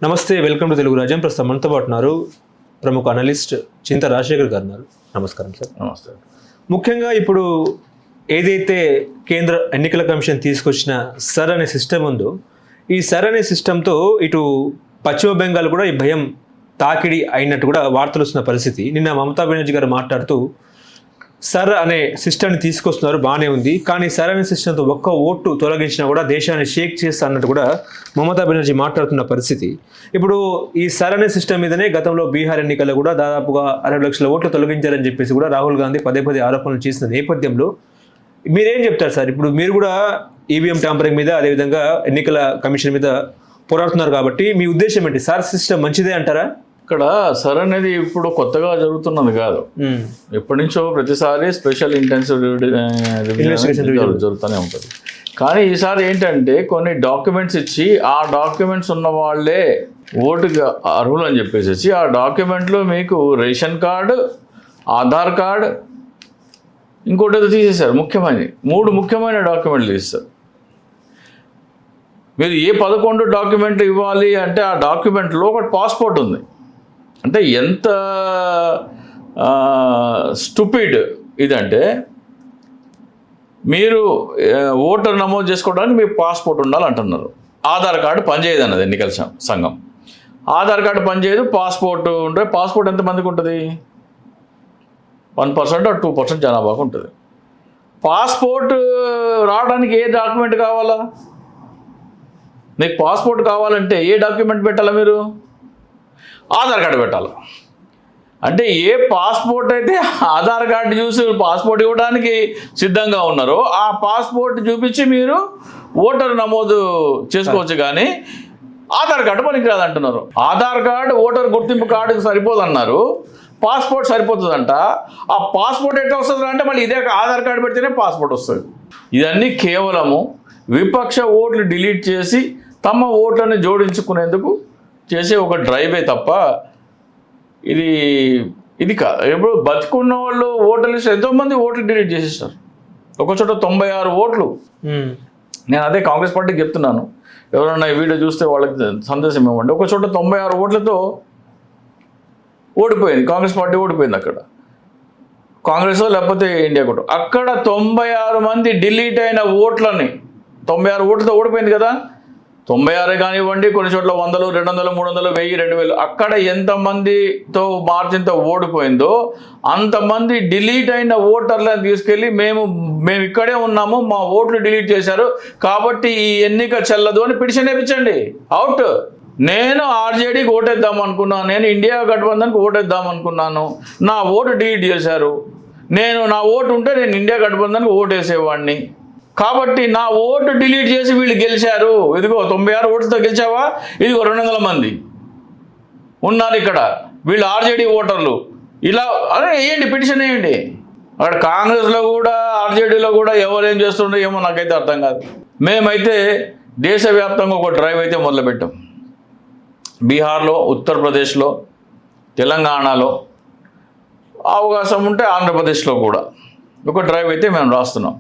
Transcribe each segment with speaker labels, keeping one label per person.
Speaker 1: నమస్తే, welcome to Telugu రాజ్యం. ప్రస్తుతం మనతో పాటు ఉన్నారు ప్రముఖ అనలిస్ట్ చింత రాజశేఖర్ గారు ఉన్నారు. నమస్కారం సార్.
Speaker 2: నమస్తే.
Speaker 1: ముఖ్యంగా ఇప్పుడు ఏదైతే కేంద్ర ఎన్నికల కమిషన్ తీసుకొచ్చిన సర్ అనే సిస్టమ్ ఉందో, ఈ సర్ అనే సిస్టంతో ఇటు పశ్చిమ బెంగాల్ కూడా ఈ భయం తాకిడి అయినట్టు కూడా వార్తలు వస్తున్న పరిస్థితి. నిన్న మమతా బెనర్జీ గారు మాట్లాడుతూ సర్ అనే సిస్టమ్ని తీసుకొస్తున్నారు, బాగానే ఉంది, కానీ సర్ అనే సిస్టంతో ఒక్క ఓటు తొలగించినా కూడా దేశాన్ని షేక్ చేస్తా అన్నట్టు కూడా మమతా బెనర్జీ మాట్లాడుతున్న పరిస్థితి. ఇప్పుడు ఈ సర్ అనే సిస్టమ్ మీదనే గతంలో బీహార్ ఎన్నికల్లో కూడా దాదాపుగా 60 లక్షల ఓట్లు తొలగించారని చెప్పేసి కూడా రాహుల్ గాంధీ పదే ఆరోపణలు చేసిన నేపథ్యంలో మీరేం చెప్తారు సార్? ఇప్పుడు మీరు కూడా ఈవీఎం ట్యాంపరింగ్ మీద, అదేవిధంగా ఎన్నికల కమిషన్ మీద పోరాడుతున్నారు కాబట్టి మీ ఉద్దేశం ఏంటి? సార్ సిస్టమ్ మంచిదే అంటారా?
Speaker 2: ఇక్కడ సర్ అనేది ఇప్పుడు కొత్తగా జరుగుతున్నది కాదు, ఎప్పటి నుంచో ప్రతిసారి స్పెషల్ ఇంటెన్సివ్ జరుగుతూనే ఉంటుంది. కానీ ఈసారి ఏంటంటే కొన్ని డాక్యుమెంట్స్ ఇచ్చి ఆ డాక్యుమెంట్స్ ఉన్న వాళ్ళే ఓటుకి అర్హులు అని చెప్పేసి ఆ డాక్యుమెంట్లో మీకు రేషన్ కార్డు, ఆధార్ కార్డు, ఇంకోటి ఏదో తీసేశారు. మూడు ముఖ్యమైన డాక్యుమెంట్లు తీస్తారు. మీరు ఏ 11 డాక్యుమెంట్లు ఇవ్వాలి అంటే ఆ డాక్యుమెంట్లో ఒకటి పాస్పోర్ట్ ఉంది. అంటే ఎంత స్టూపిడ్ ఇదంటే, మీరు ఓటర్ నమోదు చేసుకోవడానికి మీకు పాస్పోర్ట్ ఉండాలంటున్నారు. ఆధార్ కార్డు పనిచేయదు అన్నది ఎన్నికల సంఘం. ఆధార్ కార్డు పనిచేయదు, పాస్పోర్ట్ ఉంటే పాస్పోర్ట్ ఎంతమందికి ఉంటుంది? 1% or 2% జనాభాకు ఉంటుంది. పాస్పోర్ట్ రావడానికి ఏ డాక్యుమెంట్ కావాలా? మీకు పాస్పోర్ట్ కావాలంటే ఏ డాక్యుమెంట్ పెట్టాలా? మీరు ఆధార్ కార్డు పెట్టాలి. అంటే ఏ పాస్పోర్ట్ అయితే ఆధార్ కార్డు చూసి పాస్పోర్ట్ ఇవ్వడానికి సిద్ధంగా ఉన్నారో ఆ పాస్పోర్ట్ చూపించి మీరు ఓటర్ నమోదు చేసుకోవచ్చు. కానీ ఆధార్ కార్డు పనికిరాదు అంటున్నారు. ఆధార్ కార్డు ఓటర్ గుర్తింపు కార్డుకి సరిపోదన్నారు, పాస్పోర్ట్ సరిపోతుందంట. ఆ పాస్పోర్ట్ ఎట్లా వస్తుంది అంటే మళ్ళీ ఇదే ఆధార్ కార్డు పెడితేనే పాస్పోర్ట్ వస్తుంది. ఇదన్నీ కేవలము విపక్ష ఓట్లు డిలీట్ చేసి తమ ఓట్లను జోడించుకునేందుకు చేసే ఒక డ్రైవే తప్ప ఇది కాదు. ఇప్పుడు బతుకున్న వాళ్ళు ఓటర్ లిస్ట్ ఎంతోమంది ఓట్లు డిలీట్ చేసేస్తారు. ఒక చోట 96 ఓట్లు. నేను అదే కాంగ్రెస్ పార్టీకి చెప్తున్నాను, ఎవరన్నా ఈ వీడియో చూస్తే వాళ్ళకి సందేశం ఇవ్వండి. ఒక చోట 96 ఓట్లతో ఓడిపోయింది కాంగ్రెస్ పార్టీ, ఓడిపోయింది అక్కడ. కాంగ్రెస్ లేకపోతే ఇండియా కూడా. అక్కడ 96 మంది డిలీట్ అయిన ఓట్లని 96 ఓట్లతో ఓడిపోయింది కదా. 96 కానివ్వండి, కొన్ని చోట్ల 100, 200, 300, 1000, 2000 అక్కడ ఎంతమందితో మార్జిన్తో ఓడిపోయిందో అంతమంది డిలీట్ అయిన ఓటర్లను తీసుకెళ్ళి మేము ఇక్కడే ఉన్నాము, మా ఓట్లు డిలీట్ చేశారు కాబట్టి ఈ ఎన్నిక చెల్లదు అని పిటిషన్ వేయించండి. అవుట్. నేను ఆర్జేడీకి ఓటేద్దాం అనుకున్నాను, నేను ఇండియా గఠబంధన్కి ఓటేద్దాం అనుకున్నాను, నా ఓటు డిలీట్ చేశారు. నా ఓటు ఉంటే నేను ఇండియా గఠబంధన్కి ఓటేసేవాడిని కాబట్టి నా ఓటు డిలీట్ చేసి వీళ్ళు గెలిచారు. ఇదిగో 96 ఓట్లతో గెలిచావా, ఇదిగో 200 మంది ఉన్నారు ఇక్కడ, వీళ్ళు ఆర్జేడీ ఓటర్లు. ఇలా అదే వేయండి, పిటిషన్ వేయండి. అక్కడ కాంగ్రెస్లో కూడా ఆర్జేడీలో కూడా ఎవరు ఏం చేస్తుండో ఏమో నాకైతే అర్థం కాదు. మేమైతే దేశవ్యాప్తంగా ఒక డ్రైవ్ అయితే మొదలుపెట్టాం. బీహార్లో, ఉత్తరప్రదేశ్లో, తెలంగాణలో, అవకాశం ఉంటే ఆంధ్రప్రదేశ్లో కూడా ఒక డ్రైవ్ అయితే మేము రాస్తున్నాం.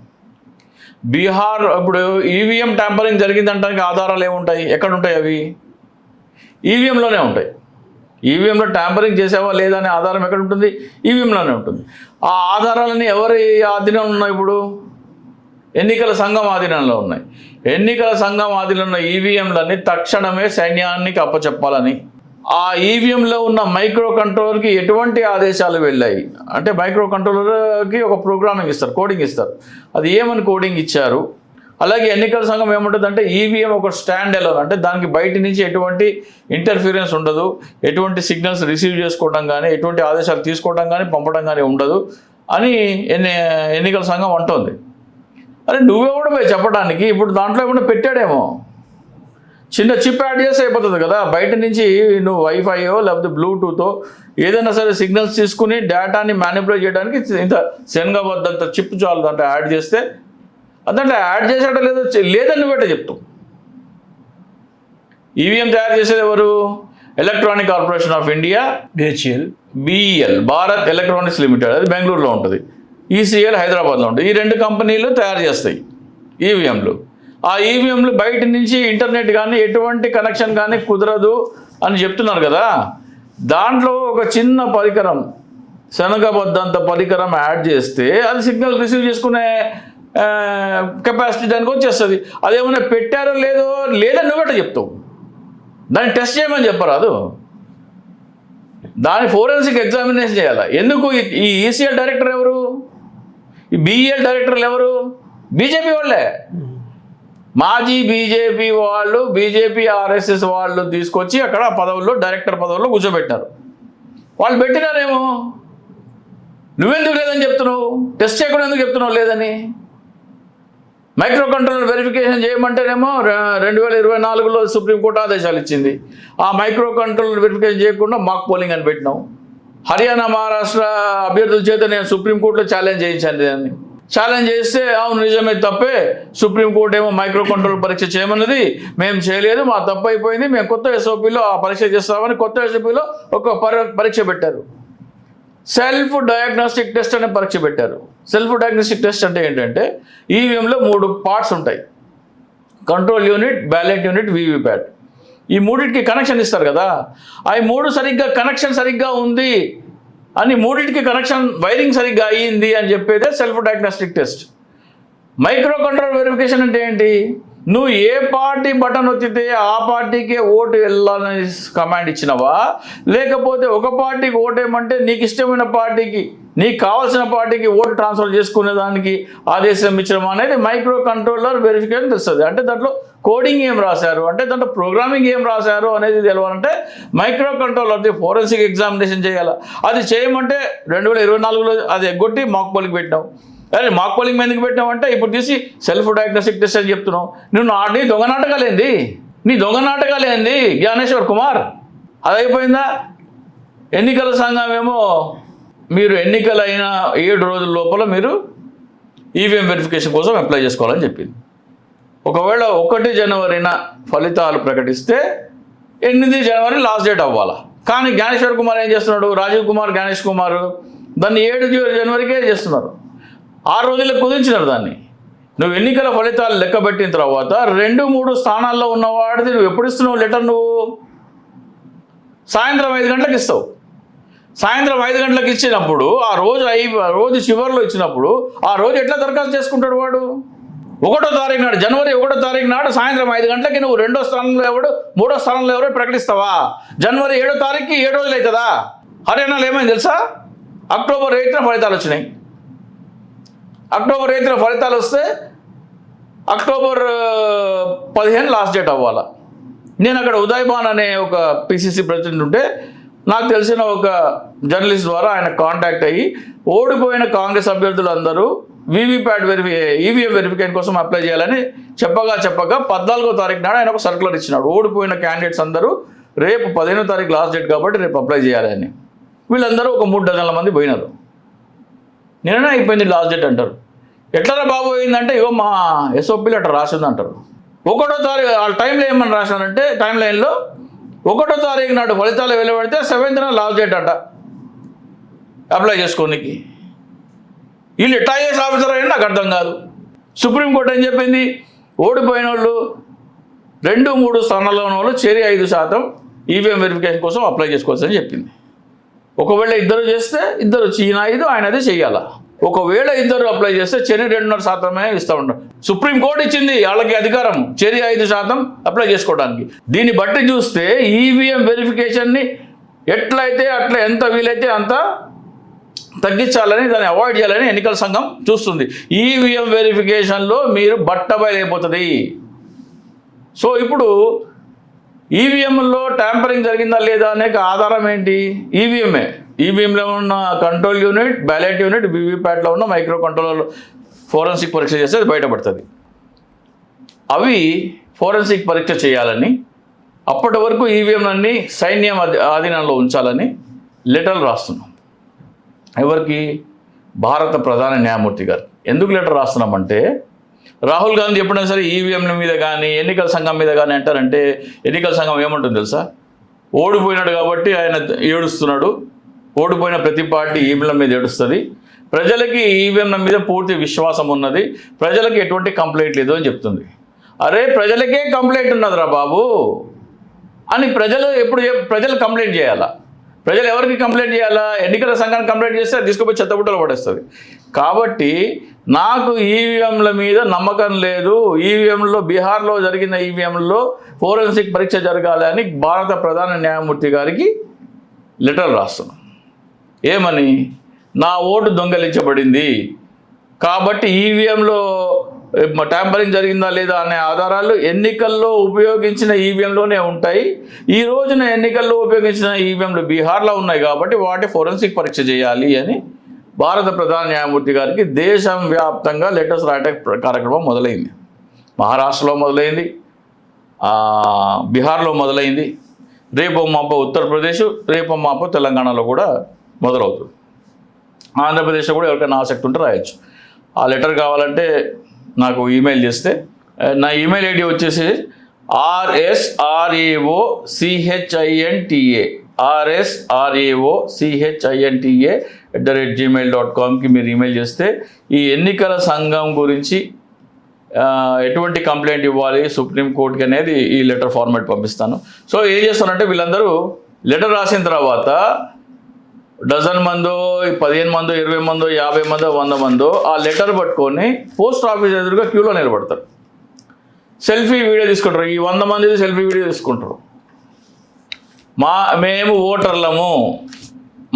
Speaker 2: బీహార్ ఇప్పుడు ఈవీఎం ట్యాంపరింగ్ జరిగిందంటానికి ఆధారాలు ఏముంటాయి? ఎక్కడుంటాయి అవి? ఈవీఎంలోనే ఉంటాయి. ఈవీఎంలో ట్యాంపరింగ్ చేసావా లేదా అనే ఆధారం ఎక్కడ ఉంటుంది? ఈవీఎంలోనే ఉంటుంది. ఆ ఆధారాలన్నీ ఎవరి ఆధీనంలో ఉన్నాయి? ఇప్పుడు ఎన్నికల సంఘం ఆధీనంలో ఉన్నాయి. ఎన్నికల సంఘం ఆధీనంలో ఉన్న ఈవీఎంలన్నీ తక్షణమే సైన్యానికి అప్పచెప్పాలని, ఆ ఈవీఎంలో ఉన్న మైక్రో కంట్రోలర్కి ఎటువంటి ఆదేశాలు వెళ్ళాయి అంటే మైక్రో కంట్రోలర్కి ఒక ప్రోగ్రామింగ్ ఇస్తారు, కోడింగ్ ఇస్తారు. అది ఏమని కోడింగ్ ఇచ్చారు. అలాగే ఎన్నికల సంఘం ఏముంటుందంటే ఈవీఎం ఒక స్టాండ్ అలోన్, అంటే దానికి బయట నుంచి ఎటువంటి ఇంటర్ఫీరెన్స్ ఉండదు, ఎటువంటి సిగ్నల్స్ రిసీవ్ చేసుకోవడం కానీ, ఎటువంటి ఆదేశాలు తీసుకోవడం కానీ, పంపడం కానీ ఉండదు అని ఎన్నికల సంఘం అంటోంది. అరే నువ్వెవడ పోయి చెప్పడానికి? ఇప్పుడు దాంట్లో ఏమన్నా పెట్టాడేమో, చిన్న చిప్ యాడ్ చేస్తే అయిపోతుంది కదా. బయట నుంచి నువ్వు వైఫైయో లేకపోతే బ్లూటూతో ఏదైనా సరే సిగ్నల్స్ తీసుకుని డేటాని మ్యానిపులేట్ చేయడానికి ఇంత శనగబద్దంత చిప్ చాలు దాంట్లో యాడ్ చేస్తే. అదంటే యాడ్ చేసాట లేదని నువ్వేట చెప్తావు. ఈవీఎం తయారు చేసేది ఎవరు? Electronic corporation of India, BEL, Bharat electronics limited, అది బెంగళూరులో ఉంటుంది. ECL హైదరాబాద్లో ఉంటుంది. ఈ 2 కంపెనీలు తయారు చేస్తాయి ఈవీఎంలు. ఆ ఈవీఎంలు బయట నుంచి ఇంటర్నెట్ కానీ ఎటువంటి కనెక్షన్ కానీ కుదరదు అని చెప్తున్నారు కదా, దాంట్లో ఒక చిన్న పరికరం, శనగబద్దంత పరికరం యాడ్ చేస్తే అది సిగ్నల్ రిసీవ్ చేసుకునే కెపాసిటీ దానికి వచ్చేస్తుంది. అదేమన్నా పెట్టారో లేదో లేదని నువ్వెట చెప్తావు, దాన్ని టెస్ట్ చేయమని చెప్పరాదు, దాని ఫోరెన్సిక్ ఎగ్జామినేషన్ చేయాలి. ఎందుకు ఈ ఈసీఎల్ డైరెక్టర్ ఎవరు, ఈ బీఈఎల్ డైరెక్టర్లు ఎవరు? బీజేపీ వాళ్ళే, మాజీ బీజేపీ వాళ్ళు, బీజేపీ ఆర్ఎస్ఎస్ వాళ్ళు తీసుకొచ్చి అక్కడ పదవుల్లో, డైరెక్టర్ పదవుల్లో కూర్చోబెట్టారు. వాళ్ళు పెట్టినారేమో, నువ్వెందుకు లేదని చెప్తున్నావు? టెస్ట్ చేయకుండా ఎందుకు చెప్తున్నావు లేదని? మైక్రో కంట్రోలర్ వెరిఫికేషన్ చేయమంటేనేమో 2024లో సుప్రీంకోర్టు ఆదేశాలు ఇచ్చింది. ఆ మైక్రో కంట్రోలర్ వెరిఫికేషన్ చేయకుండా మాక్ పోలింగ్ అని పెట్టినావు. హర్యానా, మహారాష్ట్ర అభ్యర్థుల చేత నేను సుప్రీంకోర్టులో ఛాలెంజ్ చేయించాను. దాన్ని ఛాలెంజ్ చేస్తే అవును నిజమే తప్పే, సుప్రీంకోర్టు ఏమో మైక్రో కంట్రోల్ పరీక్ష చేయమన్నది, మేము చేయలేదు, మా తప్పు అయిపోయింది, మేము కొత్త ఎస్ఓపిలో ఆ పరీక్ష చేస్తామని కొత్త ఎస్ఓపిలో ఒక పరీక్ష పెట్టారు. సెల్ఫ్ డయాగ్నోస్టిక్ టెస్ట్ అనే పరీక్ష పెట్టారు. సెల్ఫ్ డయాగ్నోస్టిక్ టెస్ట్ అంటే ఏంటంటే ఈవీఎంలో 3 పార్ట్స్ ఉంటాయి, control unit, ballot unit, VVPAT. ఈ మూడింటికి కనెక్షన్ ఇస్తారు కదా, అవి 3 సరిగ్గా కనెక్షన్ సరిగ్గా ఉంది అని, మూడింటికి కనెక్షన్ వైరింగ్ సరిగ్గా అయ్యింది అని చెప్పేదే self diagnostic test. Micro control verification అంటే ఏంటి? నువ్వు ఏ పార్టీ బటన్ వచ్చితే ఆ పార్టీకే ఓటు వెళ్ళాలని కమాండ్ ఇచ్చినవా, లేకపోతే ఒక పార్టీకి ఓటేయమంటే నీకు ఇష్టమైన పార్టీకి, నీకు కావాల్సిన పార్టీకి ఓటు ట్రాన్స్ఫర్ చేసుకునే దానికి ఆదేశం ఇచ్చడం అనేది మైక్రో కంట్రోలర్ వెరిఫికేషన్ తెలుస్తుంది. అంటే దాంట్లో కోడింగ్ ఏం రాశారు, అంటే దాంట్లో ప్రోగ్రామింగ్ ఏం రాశారు అనేది తెలవాలంటే మైక్రో కంట్రోలర్ది ఫోరెన్సిక్ ఎగ్జామినేషన్ చేయాలి. అది చేయమంటే 2024లో అది ఎగ్గొట్టి మాక్ పోలింగ్ పెట్టినావు. అరే మాక్ పోలింగ్ ఎందుకు పెట్టినావంటే ఇప్పుడు తీసి సెల్ఫ్ డయాగ్నోస్టిక్ టెస్ట్ అని చెప్తున్నావు. నీ దొంగ నాటకాలేంది, నీ దొంగ నాటకాలేంది జ్ఞానేశ్వర్ కుమార్? అది అయిపోయిందా? ఎన్నికల సంఘం ఏమో మీరు ఎన్నికలైన 7 రోజుల లోపల మీరు ఈవీఎం వెరిఫికేషన్ కోసం అప్లై చేసుకోవాలని చెప్పింది. ఒకవేళ 1 జనవరిన ఫలితాలు ప్రకటిస్తే 8 జనవరి లాస్ట్ డేట్ అవ్వాలా. కానీ జ్ఞానేశ్వర్ కుమార్ ఏం చేస్తున్నాడు, రాజీవ్ కుమార్, గణేష్ కుమార్ దాన్ని 7 జనవరికే చేస్తున్నారు. 6 రోజులకు కుదించినారు దాన్ని. నువ్వు ఎన్నికల ఫలితాలు లెక్కబెట్టిన తర్వాత 2-3 స్థానాల్లో ఉన్నవాడిది నువ్వు ఎప్పుడు ఇస్తున్నావు లెటర్? నువ్వు సాయంత్రం 5 గంటలకు ఇస్తావు. సాయంత్రం 5 గంటలకు ఇచ్చినప్పుడు ఆ రోజు చివరిలో ఇచ్చినప్పుడు ఆ రోజు ఎట్లా దరఖాస్తు చేసుకుంటాడు వాడు? 1వ తారీఖు నాడు, జనవరి 1వ తారీఖు నాడు సాయంత్రం 5 గంటలకి నువ్వు 2వ స్థానంలో ఎవడు, 3వ స్థానంలో ఎవరో ప్రకటిస్తావా? జనవరి 7వ తారీఖుకి 7 రోజులు అవుతుందా? హర్యానాలో ఏమైంది తెలుసా? అక్టోబర్ 8న ఫలితాలు వచ్చినాయి. అక్టోబర్ 8న ఫలితాలు వస్తే అక్టోబర్ 15 లాస్ట్ డేట్ అవ్వాలా. నేను అక్కడ ఉదయ్ భాన్ అనే ఒక పిసిసి ప్రెసిడెంట్ ఉంటే నాకు తెలిసిన ఒక జర్నలిస్ట్ ద్వారా ఆయన కాంటాక్ట్ అయ్యి ఓడిపోయిన కాంగ్రెస్ అభ్యర్థులు అందరూ వీవీప్యాట్ ఈవీఎం వెరిఫికేషన్ కోసం అప్లై చేయాలని చెప్పగా 14వ తారీఖు నాడు ఆయన ఒక సర్కులర్ ఇచ్చినాడు. ఓడిపోయిన క్యాండిడేట్స్ అందరూ రేపు 15వ తారీఖు లాస్ట్ డేట్ కాబట్టి రేపు అప్లై చేయాలని. వీళ్ళందరూ ఒక 3 డజన్ల మంది పోయినారు. నిన్ననే అయిపోయింది లాస్ట్ డేట్ అంటారు. ఎట్లా బాబు అయిందంటే ఇగో మా ఎస్ఓపీలో అట్లా రాసింది అంటారు. 1వ తారీఖు వాళ్ళ టైంలో ఏమని రాశారంటే టైం లైన్లో 1వ తారీఖు నాడు ఫలితాలు వెలువడితే 7th లాస్ట్ డేట్ అంట అప్లై చేసుకోనికి. వీళ్ళు ఎట్లా ఐఏఎస్ ఆఫీసర్ అయ్యండి నాకు అర్థం కాదు. సుప్రీంకోర్టు ఏం చెప్పింది? ఓడిపోయిన వాళ్ళు 2-3 స్థానాల్లో ఉన్న వాళ్ళు చేరి 5% ఈవీఎం వెరిఫికేషన్ కోసం అప్లై చేసుకోవచ్చని చెప్పింది. ఒకవేళ ఇద్దరు చేస్తే ఇద్దరు ఈయన 5 ఆయన అదే చెయ్యాలా. ఒకవేళ ఇద్దరు అప్లై చేస్తే చెరి 2.5% ఇస్తూ ఉంటారు. సుప్రీంకోర్టు ఇచ్చింది వాళ్ళకి అధికారం చెరి 5% అప్లై చేసుకోవడానికి. దీన్ని బట్టి చూస్తే ఈవీఎం వెరిఫికేషన్ని ఎట్లయితే అట్లా ఎంత వీలైతే అంత తగ్గించాలని, దాన్ని అవాయిడ్ చేయాలని ఎన్నికల సంఘం చూస్తుంది. ఈవీఎం వెరిఫికేషన్లో మీరు బట్టబయలైపోతుంది. సో ఇప్పుడు ఈవీఎంలో ట్యాంపరింగ్ జరిగిందా లేదా అనే ఆధారం ఏంటి? ఈవీఎంలో ఉన్న కంట్రోల్ యూనిట్, బ్యాలెట్ యూనిట్, వీవీప్యాట్లో ఉన్న మైక్రో కంట్రోలర్ ఫోరెన్సిక్ పరీక్ష చేస్తే అది బయటపడుతుంది. అవి ఫోరెన్సిక్ పరీక్ష చేయాలని, అప్పటి వరకు ఈవీఎంలన్నీ సైన్యం ఆధీనంలో ఉంచాలని లెటర్లు రాస్తున్నాం. ఎవరికి? భారత ప్రధాన న్యాయమూర్తి గారు. ఎందుకు లెటర్ రాస్తున్నామంటే రాహుల్ గాంధీ ఎప్పుడైనా సరే ఈవీఎంల మీద కానీ ఎన్నికల సంఘం మీద కానీ అంటారంటే ఎన్నికల సంఘం ఏమంటుంది తెలుసా? ఓడిపోయినాడు కాబట్టి ఆయన ఏడుస్తున్నాడు, ఓడిపోయిన ప్రతి పార్టీ ఈవీఎంల మీద ఏడుస్తుంది, ప్రజలకి ఈవీఎంల మీద పూర్తి విశ్వాసం ఉన్నది, ప్రజలకి ఎటువంటి కంప్లైంట్ లేదు అని చెప్తుంది. అరే ప్రజలకే కంప్లైంట్ ఉన్నదిరా బాబు, అని ప్రజలు కంప్లైంట్ చేయాలా? ప్రజలు ఎవరికి కంప్లైంట్ చేయాలా? ఎన్నికల సంఘానికి కంప్లైంట్ చేస్తే అది తీసుకుపోయి చెత్తబుట్టలో పడేస్తుంది. కాబట్టి నాకు ఈవీఎంల మీద నమ్మకం లేదు. ఈవీఎంలో బీహార్లో జరిగిన ఈవీఎంలో ఫోరెన్సిక్ పరీక్ష జరగాలి అని భారత ప్రధాన న్యాయమూర్తి గారికి లెటర్ రాస్తున్నాను. ఏమని? నా ఓటు దొంగలించబడింది కాబట్టి ఈవీఎంలో ట్యాంపరింగ్ జరిగిందా లేదా అనే ఆధారాలు ఎన్నికల్లో ఉపయోగించిన ఈవీఎంలోనే ఉంటాయి. ఈ రోజున ఎన్నికల్లో ఉపయోగించిన ఈవీఎంలు బీహార్లో ఉన్నాయి కాబట్టి వాటి ఫోరెన్సిక్ పరీక్ష చేయాలి అని భారత ప్రధాన న్యాయమూర్తి గారికి దేశం వ్యాప్తంగా లెటర్స్ రాయటం కార్యక్రమం మొదలైంది. మహారాష్ట్రలో మొదలైంది, బీహార్లో మొదలైంది, రేపో మాపో ఉత్తరప్రదేశ్, రేపో మాపో తెలంగాణలో కూడా మొదలవుతుంది. ఆంధ్రప్రదేశ్లో కూడా ఎవరికైనా ఆసక్తి ఉంటే రాయొచ్చు. ఆ లెటర్ కావాలంటే నాకు ఈమెయిల్ చేస్తే, నా ఈమెయిల్ ఐడి వచ్చేసి rsreoChinta@gmail.comకి మీరు ఈమెయిల్ చేస్తే ఈ ఎన్నికల సంఘం గురించి ఎటువంటి కంప్లైంట్ ఇవ్వాలి సుప్రీంకోర్టుకి అనేది ఈ లెటర్ ఫార్మాట్ పంపిస్తాను. సో ఏం చేస్తానంటే వీళ్ళందరూ లెటర్ రాసిన తర్వాత డజన్ మందో 15 మందో 20 మందో 50 మందో 100 మందో ఆ లెటర్ పట్టుకొని పోస్ట్ ఆఫీస్ ఎదురుగా క్యూలో నిలబడతారు. సెల్ఫీ వీడియో తీసుకుంటారు. ఈ 100 మంది సెల్ఫీ వీడియో తీసుకుంటారు. మేము ఓటర్లము,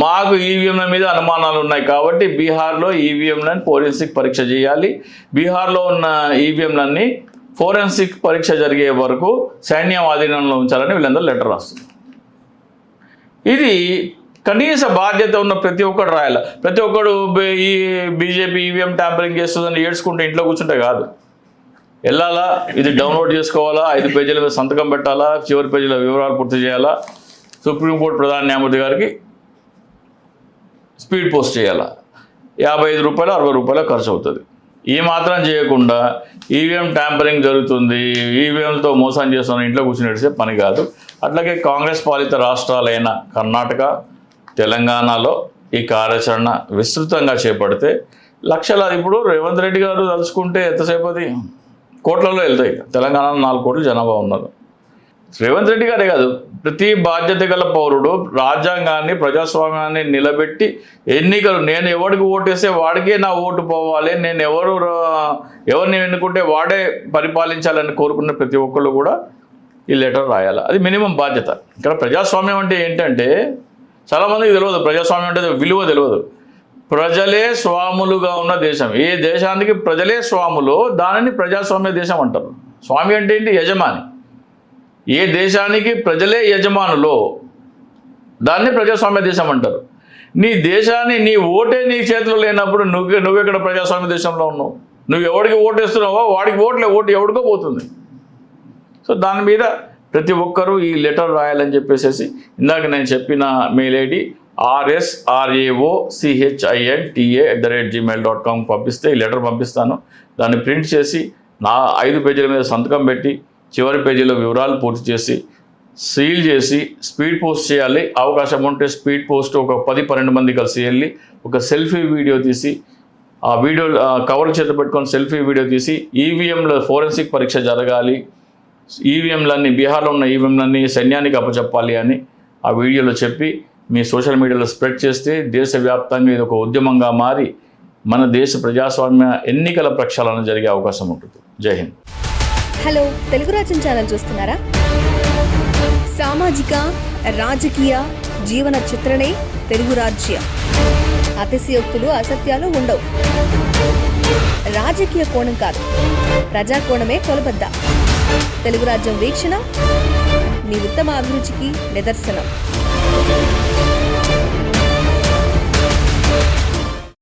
Speaker 2: మాకు ఈవీఎంల మీద అనుమానాలు ఉన్నాయి కాబట్టి బీహార్లో ఈవీఎంలను ఫోరెన్సిక్ పరీక్ష చేయాలి. బీహార్లో ఉన్న ఈవీఎంలన్నీ ఫోరెన్సిక్ పరీక్ష జరిగే వరకు సైన్యం ఆధీనంలో ఉంచాలని వీళ్ళందరూ లెటర్ రాస్తారు. ఇది కనీస బాధ్యత ఉన్న ప్రతి ఒక్కరు రాయాలి. ప్రతి ఒక్కడు ఈ బీజేపీ ఈవీఎం ట్యాంపరింగ్ చేస్తుందని ఏడ్చుకుంటే ఇంట్లో కూర్చుంటే కాదు, వెళ్ళాలా, ఇది డౌన్లోడ్ చేసుకోవాలా, 5 పేజీల మీద సంతకం పెట్టాలా, చివరి పేజీల వివరాలు పూర్తి చేయాలా, సుప్రీంకోర్టు ప్రధాన న్యాయమూర్తి గారికి స్పీడ్ పోస్ట్ చేయాలా, 55 రూపాయలు 60 రూపాయలు ఖర్చు అవుతుంది. ఈ మాత్రం చేయకుండా ఈవీఎం ట్యాంపరింగ్ జరుగుతుంది, ఈవీఎంలతో మోసం చేస్తున్న ఇంట్లో కూర్చుని పని కాదు. అట్లాగే కాంగ్రెస్ పాలిత రాష్ట్రాలైన కర్ణాటక, తెలంగాణలో ఈ కార్యాచరణ విస్తృతంగా చేపడితే లక్షలాది, ఇప్పుడు రేవంత్ రెడ్డి గారు తలుచుకుంటే ఎంతసేపు అది కోట్లలో వెళ్తాయి. తెలంగాణలో 4 కోట్ల జనాభా ఉన్నారు. రేవంత్ రెడ్డి గారే కాదు, ప్రతి బాధ్యత గల పౌరుడు రాజ్యాంగాన్ని ప్రజాస్వామ్యాన్ని నిలబెట్టి ఎన్నికలు, నేను ఎవరికి ఓటేస్తే వాడికే నా ఓటు పోవాలి, నేను ఎవరిని ఎన్నుకుంటే వాడే పరిపాలించాలని కోరుకున్న ప్రతి ఒక్కళ్ళు కూడా ఈ లెటర్ రాయాలి. అది మినిమం బాధ్యత. ఇక్కడ ప్రజాస్వామ్యం అంటే ఏంటంటే చాలామందికి తెలియదు, ప్రజాస్వామ్యం అంటే విలువ తెలియదు. ప్రజలే స్వాములుగా ఉన్న దేశం, ఏ దేశానికి ప్రజలే స్వాములో దానిని ప్రజాస్వామ్య దేశం అంటారు. స్వామి అంటే ఏంటి? యజమాని. ఏ దేశానికి ప్రజలే యజమానులో దాన్ని ప్రజాస్వామ్య దేశం అంటారు. నీ దేశాన్ని, నీ ఓటే నీ చేతిలో లేనప్పుడు నువ్వెక్కడ ప్రజాస్వామ్య దేశంలో ఉన్నావు? నువ్వు ఎవరికి ఓటేస్తున్నావో వాడికి ఓటు ఎవడికో పోతుంది. సో దాని మీద ప్రతి ఒక్కరూ ఈ లెటర్ రాయాలని చెప్పేసి ఇందాక నేను చెప్పిన మెయిల్ ఐడి rsreoChinta@gmail.com పంపిస్తే ఈ లెటర్ పంపిస్తాను. దాన్ని ప్రింట్ చేసి నా 5 పేజీల మీద సంతకం పెట్టి చివరి పేజీలో వివరాలు పూర్తి చేసి సీల్ చేసి స్పీడ్ పోస్ట్ చేయాలి. అవకాశం ఉంటే స్పీడ్ పోస్ట్ ఒక 10-12 మంది కలిసి వెళ్ళి ఒక సెల్ఫీ వీడియో తీసి ఆ వీడియో కవర్ చేత పెట్టుకొని సెల్ఫీ వీడియో తీసి ఈవీఎంలో ఫోరెన్సిక్ పరీక్ష జరగాలి, ఈవీఎంలన్నీ బీహార్లో ఉన్న ఈవీఎంలన్నీ సైన్యానికి అప్పచెప్పాలి అని ఆ వీడియోలో చెప్పి మీ సోషల్ మీడియాలో స్ప్రెడ్ చేస్తే దేశవ్యాప్తంగా ఇది ఒక ఉద్యమంగా మారి మన దేశ ప్రజాస్వామ్య ఎన్నికల ప్రక్షాళన జరిగే అవకాశం ఉంటుంది. జై హింద్.
Speaker 3: హలో, తెలుగు రాజ్యం ఛానల్ చూస్తున్నారా? సామాజిక రాజకీయ జీవన చిత్రణే తెలుగు రాజ్యం. అతిశయోక్తులు అసత్యాలు ఉండవు. రాజకీయ కోణం కాదు, ప్రజా కోణమే కొలబద్ద. తెలుగు రాజ్యం వీక్షణ మీ ఉత్తమ అభిరుచికి నిదర్శనం.